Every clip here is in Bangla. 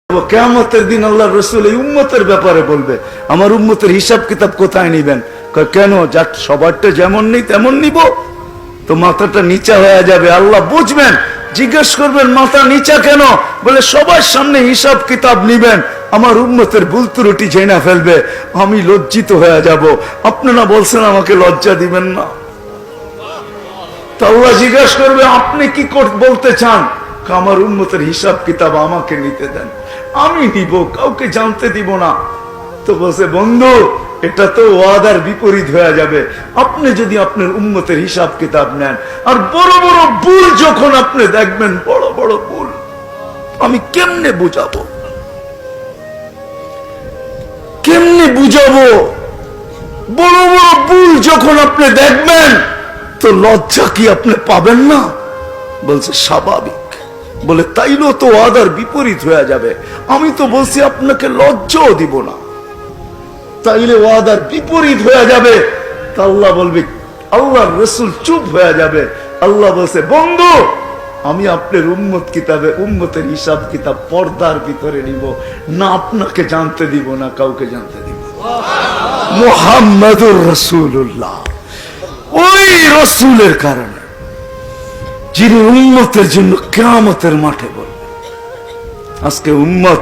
কিয়ামতের দিন আল্লাহ রাসূল এই উম্মতের ব্যাপারে বলবে, আমার উম্মতের হিসাব কিতাব কোথায় নিবেন? কেন, যাক সবারটা যেমন নেই তেমন নিব? তো মাথাটা নিচা হয়ে যাবে। আল্লাহ বুঝবেন, জিজ্ঞেস করবেন মাথা নিচা কেন? বলে সবার সামনে হিসাব কিতাব নিবেন, আমার উম্মতের ভুল ত্রুটি জেনে ফেলবে, আমি লজ্জিত হয়ে যাব। আপনারা বলছেন আমাকে লজ্জা দিবেন না। তা আল্লাহ জিজ্ঞেস করবে আপনি কি বলতে চান? আমার উম্মতের হিসাব কিতাব আমাকে নিতে দেন, আমি নিব, কাউকে জানতে দিব না। তো বলছে বন্ধু, এটা তো ওয়াদার বিপরীত হয়ে যাবে। আপনি যদি আপনার উম্মতের হিসাব কিতাব নেন আর বড় বড় ভুল যখন আপনি দেখবেন, বড় বড় ভুল, আমি কেমনে বুঝাবো? কেমনে বুঝাবো? বড় বড় ভুল যখন আপনি দেখবেন, তো লজ্জা কি আপনি পাবেন না? বলছে স্বাভাবিক। বলে তাইলেও তো ওয়াদার বিপরীত হয়ে যাবে, আমি তো বলছি আপনাকে লজ্জাও দিব না, তাইলে ওয়াদার বিপরীত হয়ে যাবে। তা আল্লাহ বলবে, আল্লাহর রাসূল চুপ হয়ে যাবে। আল্লাহ বলছে বন্ধু, আমি আপনার উম্মত কিতাবে উম্মতের হিসাব কিতাব পর্দার ভিতরে নিব না, আপনাকে জানতে দিব না, কাউকে জানতে দিব। মুহাম্মাদুর রাসূলুল্লাহ, ওই রাসূলের কারণে যিনি উম্মতের জন্য কিয়ামতের মাঠে বলবে। আজকে উম্মত,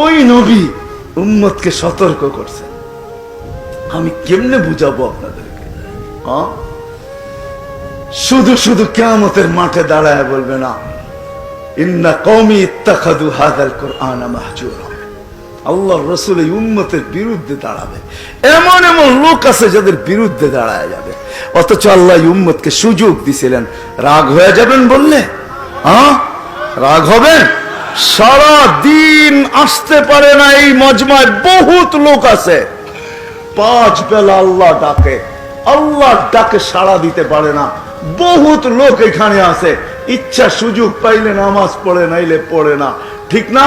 ওই নবী উম্মতকে সতর্ক করছেন, আমি কেমনে বুঝাবো আপনাদেরকে? শুধু শুধু কিয়ামতের মাঠে দাঁড়ায় বলবে না, ইন্না কওমি ইত্তাখাযু হাযাল কুরআনা মাহজুরা। আল্লাহর রাসূল এই উম্মতের বিরুদ্ধে দাঁড়াবে, এমন এমন লোক আছে যাদের বিরুদ্ধে দাঁড়ায় যাবে। অথচ আল্লাহ এই উম্মতকে সুযোগ দিছিলেন। রাগ হয়ে যাবেন বললে? রাগ হবেন? সারা দিন আসতে পারে না এই মজমায় বহুত লোক আছে, 5 বেলা আল্লাহ ডাকে, আল্লাহ ডাকে সাড়া দিতে পারে না। বহুত লোক এখানে আছে, ইচ্ছা সুযোগ পাইলে নামাজ পড়ে, নাইলে পড়ে না, ঠিক না?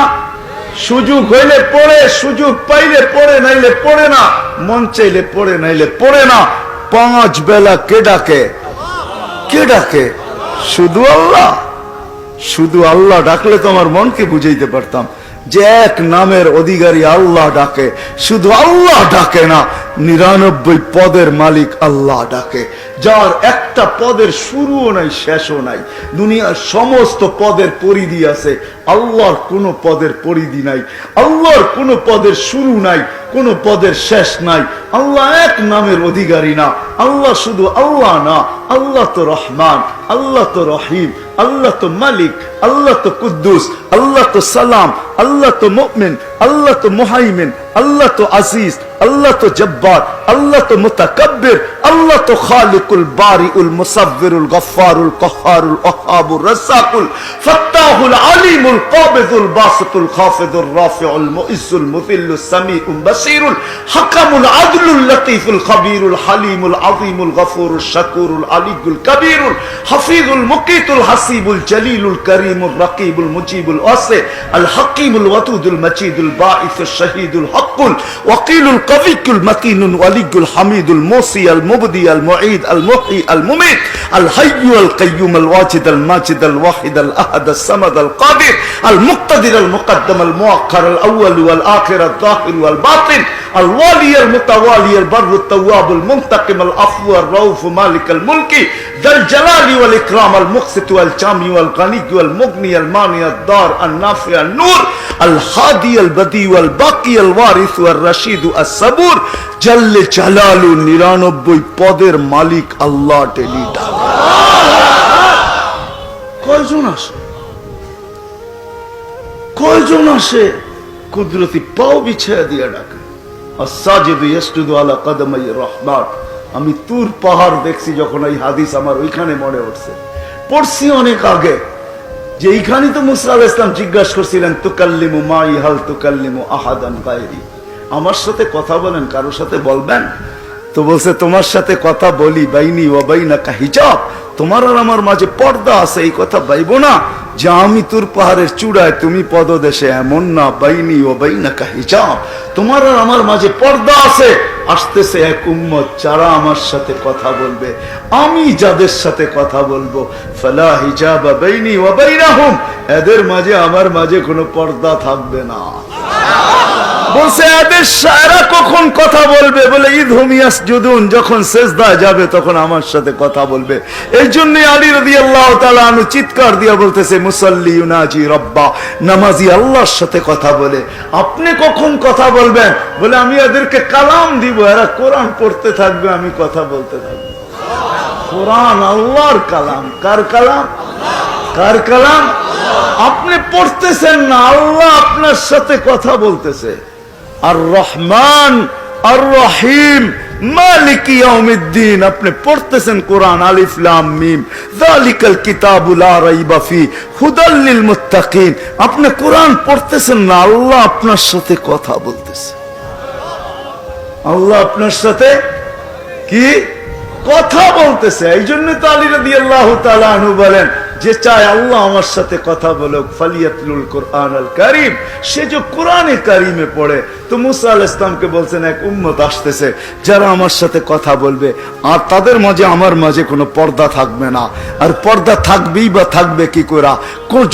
সুযোগ হইলে পড়ে, সুযোগ পাইলে পড়ে, নাইলে পড়ে না, মন চাইলে পড়ে, নাইলে পড়ে না। 5 বেলা কে ডাকে? কে ডাকে? শুধু আল্লাহ। শুধু আল্লাহ ডাকলে তো আমার মনকে বুঝাইতে পারতাম যে এক নামের অধিকারী আল্লাহ ডাকে। শুধু আল্লাহ ডাকে না, 99 পদের মালিক আল্লাহ ডাকে, যার একটা পদের শুরুও নাই শেষও নাই। দুনিয়ার সমস্ত পদের পরিধি আছে, আল্লাহর কোনো পদের পরিধি নাই, আল্লাহর কোনো পদের শুরু নাই, কোনো পদের শেষ নাই। আল্লাহ এক নামের অধিকারী না। আল্লাহ শুধু আল্লাহ না, আল্লাহ তো রহমান, আল্লাহ তো রহিম, আল্লাহ তো মালিক, আল্লাহ তো কুদ্দুস, আল্লাহ তো সালাম, আল্লাহ তো মুমিন, আল্লাহ তো মুহাইমিন, আল্লাহ তো আজিজ, আল্লাহ তো জব্বার, আল্লাহ তো মুতাকাব্বির, আল্লাহ তো খালিকুল বারিউল মুসাব্বিরুল গফফারুল কহ্হারুল ওয়াহ্হাবুর রাজ্জাকুল ফাত্তাহুল আলিমুল কাবিদুল বাসিতুল খাফিদুর রাফিউল মুইজ্জুল মুযিল্লুস সামিউল বাসীরুল হাকামুল আদলুল লতীফুল খবীরুল হালিমুল আযীমুল গফুরুশ শাকুরুল আলিয়ুল কবীরুল হাফিজুল মুকিতুল হাসিবুল জলিলুল করিমুর রাকিবুল মুজিবুল ওয়াসি আল হাকিমুল ওয়াদুদুল মাজিদুল বাঈসুশ শাহীদুল হকুল ওয়াকিলুল কবিকুল মাতিনুল ওয়ালিয়ুল হামিদুল মুসি আল মুবদি আল মুঈদ আল মুহয়ি আল মুমীত আল হাইয়্যু আল কাইয়্যুম আল ওয়াজিদ আল মাজিদ আল ওয়াহিদ আল আহাদ আস সামাদ আল কাদির আল মুক্তাদির আল মুকদ্দম আল মুআক্খার আল আউয়াল ওয়াল আখির আল যাহির ওয়াল বাতিন আল ওয়ালি আল মুতাওয়ালি আল বাররু আত তাওয়াব আল মুনতাকিম আল আফু আর রাউফ মালিক আল মুলকি যাল জালালি ওয়াল ইকরাম আল মুকসিত ওয়াল জামি ওয়াল গানি ওয়াল মুগনি আল মানি আদ দার আল নাফি আল নূর আল হাদি আল বদি ওয়াল বাকি আল ওয়ারিস ওয়াল রশিদ আস সাবুর জাল্লে জালালু 99 পদের মালিক আল্লাহ টেলিটা। কয়জন আসে? কয়জন আসে? কুদরতি পাও বিছিয়ে দিয়ে ডাকে, আস-সাজিদু ইয়াসজুদু আলা কদমাই রহমান। আমি তুর পাহাড় দেখছি যখন, এই হাদিস আমার ওইখানে মনে উঠছে, পড়ছি অনেক আগে, যে এইখানে তো মুসা আলাইহিস সালাম জিজ্ঞাসা করছিলেন তুকাল্লিমু মাই হাল তুকাল্লিমু আহাদান গায়রি, আমার সাথে কথা বলেন, কারোর সাথে বলবেন? তো বলছে তোমার সাথে কথা বলি বাইনি ওয়া বাইনাকা হিজাব, তোমার আর আমার মাঝে পর্দা আছে, এই কথা বাইবো না যে আমি তোর পাহাড়ের চূড়ায় তুমি পদদেশে, এমন না। বাইনি ওয়া বাইনাকা হিজাব, তোমার আর আমার মাঝে পর্দা আছে। আসতেছে এক উম্মত যারা আমার সাথে কথা বলবে, আমি যাদের সাথে কথা বলবো, ফালা হিজাবা বাইনি ওয়া বাইনাহুম, এদের মাঝে আমার মাঝে কোনো পর্দা থাকবে না। বলছে এদের এরা কখন কথা বলবে? বলে ইদহুম ইয়াসজুদুন, যখন সিজদায় যাবে তখন আমার সাথে কথা বলবে। এই জন্য আলী রাদিয়াল্লাহু তাআলা আনহু চিৎকার দিয়ে বলতেছে মুসাল্লি ইউনাজি রাব্বা, নামাজি আল্লাহর সাথে কথা বলে। আপনি কখন কথা বলবেন? বলে আমি এদেরকে কালাম দিব, এরা কোরআন পড়তে থাকবে, আমি কথা বলতে থাকবো। কোরআন আল্লাহর কালাম। কার কালাম? কার কালাম? আপনি পড়তেছেন না, আল্লাহ আপনার সাথে কথা বলতেছে। আর রহমান আর রহিম মালিক ইয়াউমিদ্দিন, আপনি পড়তেছেন কোরআন, আলিফ লাম মিম যালিকাল কিতাবু লা রাইবা ফি হুদাল লিল মুত্তাকিন। আপনি কোরআন পড়তেছেন না, আল্লাহ আপনার সাথে কথা বলতেছে। আল্লাহ আপনার সাথে কি কথা বলতেছে। এই জন্য তো আলী রাদিয়াল্লাহু তাআলা আনহু বলেন, যে চায় আল্লাহ আমার সাথে কথা বলুক, ফালিয়াতলুল কোরআন আল কারীম, সে যে কোরআনে কারীমে পড়ে। তো মুসা আলাইহিস সালামকে বলছেন এক উম্মত আসতেছে যারা আমার সাথে কথা বলবে, আর তাদের মাঝে আমার মাঝে কোনো পর্দা থাকবে না। আর পর্দা থাকবেই বা থাকবে কি করে?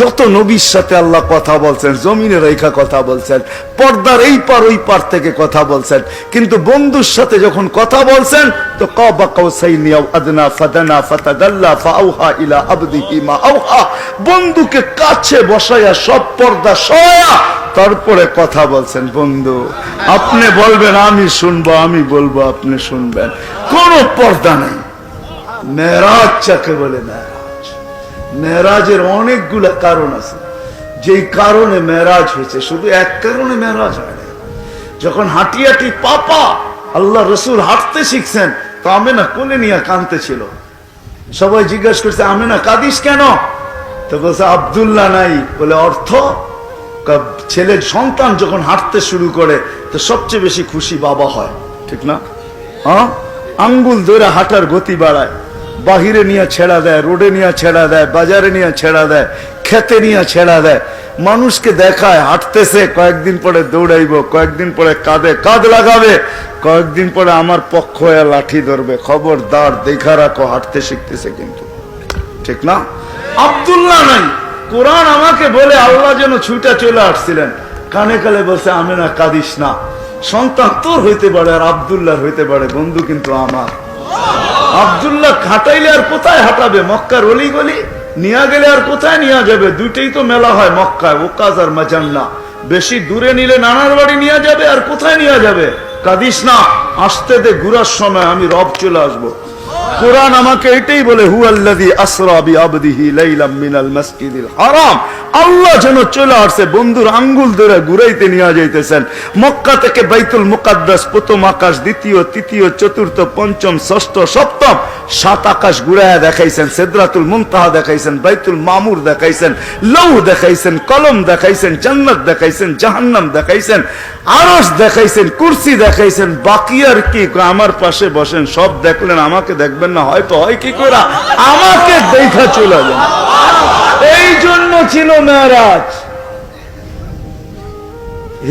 যত নবীর সাথে আল্লাহ কথা বলছেন, জমিনে রেখা কথা বলছেন, পর্দার এই পার ওই পার থেকে কথা বলছেন, কিন্তু বন্ধুর সাথে যখন কথা বলছেন তো কাবা কাউসাইনি আও আদনা ফাদানা ফাতাদাল্লা ফাআউহা ইলা আবদিহি মা আওহা, বন্ধুকে কাছে বসায়া সব পর্দা সয়া তারপরে কথা বলছেন। বন্ধু আপনি বলবেন আমি শুনবো, আমি বলবো আপনি শুনবেন, কোনো পর্দা নাই। মেরাজ যাকে বলে, মেরাজ, মেরাজের অনেকগুলা কারণ আছে। যেই কারণে মেরাজ হয়েছে, শুধু এক কারণে মেরাজ হয় না। যখন হাঁটি হাঁটি পাপা আল্লাহ রসুল হাঁটতে শিখছেন, তো আমেনা কোলে নিয়ে কাঁদতে ছিল। সবাই জিজ্ঞাসা করছে আমেনা কাঁদিস কেন? তো বলছে আব্দুল্লাহ নাই। বলে অর্থ? ছেলের সন্তান যখন হাঁটতে শুরু করে তো সবচেয়ে বেশি খুশি বাবা হয়, ঠিক না? হ্যাঁ, আঙ্গুল ধরে হাঁটার গতি বাড়ায়, বাহিরে নিয়ে ছেড়া দেয়, রোডে নিয়ে ছেড়া দেয়, বাজারে নিয়ে ছেড়া দেয়, খেতে নিয়ে ছেড়া দেয়, মানুষকে দেখায় হাঁটতেছে, কয়েকদিন পরে দৌড়াইব, কয়েকদিন পরে কাঁধে কাঁধ লাগাবে, কয়েকদিন পরে আমার পক্ষ হয়ে লাঠি ধরবে। খবরদার, দেখা রাখো, হাঁটতে শিখতেছে কিন্তু, ঠিক না? আব্দুল্লাহ নাই। কোরআন আমাকে বলে আল্লাহ যেন ছুটা চলে আসছিলেন, কানে কানে বলছে আমেনা কাঁদিস না, সন্তান তোর হইতে পারে আর আব্দুল্লাহ হইতে পারে, বন্ধু কিন্তু আমার। আব্দুল্লাহ হাঁটাইলে আর কোথায় হাঁটাবে? মক্কার অলি গলি নিয়ে গেলে আর কোথায় নিয়ে যাবে? দুইটাই তো মেলা হয় মক্কায়, ওকাজ আর মাজান্না। বেশি দূরে নিলে নানার বাড়ি নিয়ে যাবে, আর কোথায় নিয়ে যাবে? কাঁদিস না, আসতে দে, ঘুরার সময় আমি রব চলে আসবো। কোরআন আমাকে এটাই বলে, হুয়াল্লাযী আসরা বিআবদিহি লাইলাম মিনাল মাসজিদিল হারাম। আল্লাহ যেন চলে আসছে, বন্ধুর আঙ্গুল ধরে ঘুরাইতে নিয়ে যাইতেছেন। মক্কা থেকে বাইতুল মুকাদ্দাস, প্রথম আকাশ, দ্বিতীয়, তৃতীয়, চতুর্থ, পঞ্চম, ষষ্ঠ, সপ্তম, 7 আকাশ ঘুরায়া দেখাইছেন। সিদরাতুল মুনতাহা দেখাইছেন, বাইতুল মামুর দেখাইছেন, লৌহ দেখাইছেন, কলম দেখাইছেন, জান্নাত দেখাইছেন, জাহান্নাম দেখাইছেন, আরশ দেখাইছেন, কুরসি দেখাইছেন। বাকি আর কি? আমার পাশে বসেন, সব দেখলেন, আমাকে দেখবেন না? হয়তো হয় কি করে, আমাকে দেখা চলে যান। এই জন্য ছিল মেরাজ,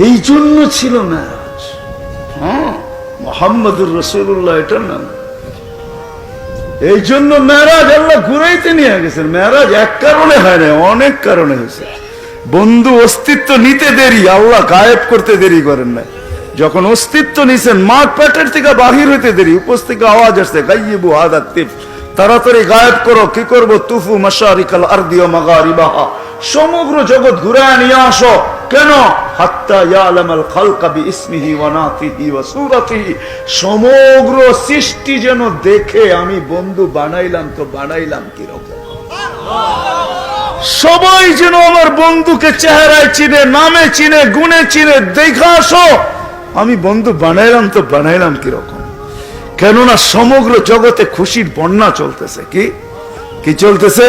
এই জন্য ছিল মেরাজ। হ্যাঁ, মুহাম্মদুর রাসূলুল্লাহ এটার নাম। এই জন্য মেরাজ আল্লাহ ঘুরাইতে নিয়ে গেছেন। মেরাজ এক কারণে হয় না, অনেক কারণে হয়েছে। বন্ধু অস্তিত্ব নিতে দেরি, আল্লাহ গায়েব করতে দেরি করেন না। যখন অস্তিত্ব নিছেন, মাঠ পেটের থেকে বাহির হইতে দেরি, উপর থেকে আওয়াজ আসছে গাইয়িবু হাদা তিফ, তাড়াতাড়ি গায়েব করো। কি করবো? তুফু মাশারিকাল আরদি ওয়া মাগারিবাহা, সমগ্র জগৎ ঘুরায় নিয়ে আসো। কেন? হাত্তা ইয়ালামাল খালকা বিইসমিহি ওয়া নাতিহি ওয়া সূরাতিহি, সমগ্র সৃষ্টি যেন দেখে আমি বন্ধু বানাইলাম তো বানাইলাম কি রকম। সবাই যেন আমার বন্ধুকে চেহারায় চিনে, নামে চিনে, গুণে চিনে, দেখা আসো আমি বন্ধু বানাইলাম তো বানাইলাম কি রকম। কেননা সমগ্র জগতে খুশির বন্যা চলতেছে। কি কি চলতেছে?